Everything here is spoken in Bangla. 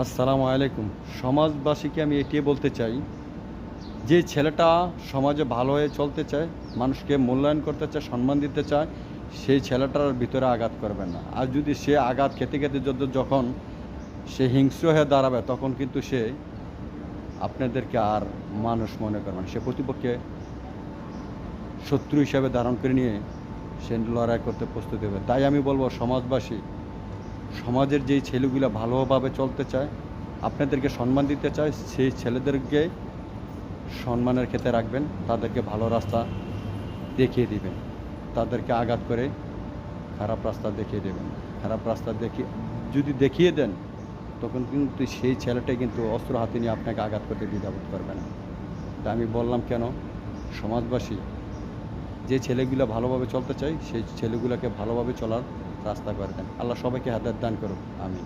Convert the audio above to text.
আসসালামু আলাইকুম। সমাজবাসীকে আমি এটিই বলতে চাই, যে ছেলেটা সমাজে ভালো হয়ে চলতে চায়, মানুষকে মূল্যায়ন করতে চায়, সম্মান দিতে চায়, সেই ছেলেটার ভিতরে আঘাত করবেন না। আর যদি সে আঘাত খেতে, খেতে যখন সে হিংস্র হয়ে দাঁড়াবে, তখন কিন্তু সে আপনাদেরকে আর মানুষ মনে করবে না। সে প্রতিপক্ষে শত্রু হিসাবে ধারণ করে নিয়ে সে লড়াই করতে প্রস্তুত হবে। তাই আমি বলবো, সমাজবাসী, সমাজের যেই ছেলেগুলো ভালোভাবে চলতে চায়, আপনাদেরকে সম্মান দিতে চায়, সেই ছেলেদেরকে সম্মানের ক্ষেত্রে রাখবেন, তাদেরকে ভালো রাস্তা দেখিয়ে দিবেন। তাদেরকে আঘাত করে খারাপ রাস্তা দেখিয়ে দেবেন। খারাপ রাস্তা যদি দেখিয়ে দেন, তখন কিন্তু সেই ছেলেটাই কিন্তু অস্ত্র হাতে নিয়ে আপনাকে আঘাত করতে দ্বিধাবোধ করবে না। তা আমি বললাম কেন, সমাজবাসী, যে ছেলেগুলো ভালোভাবে চলতে চায়, সেই ছেলেগুলোকে ভালোভাবে চলার রাস্তা করে দেন। আল্লাহ সবাইকে হেদায়েত দান করুক। আমিন।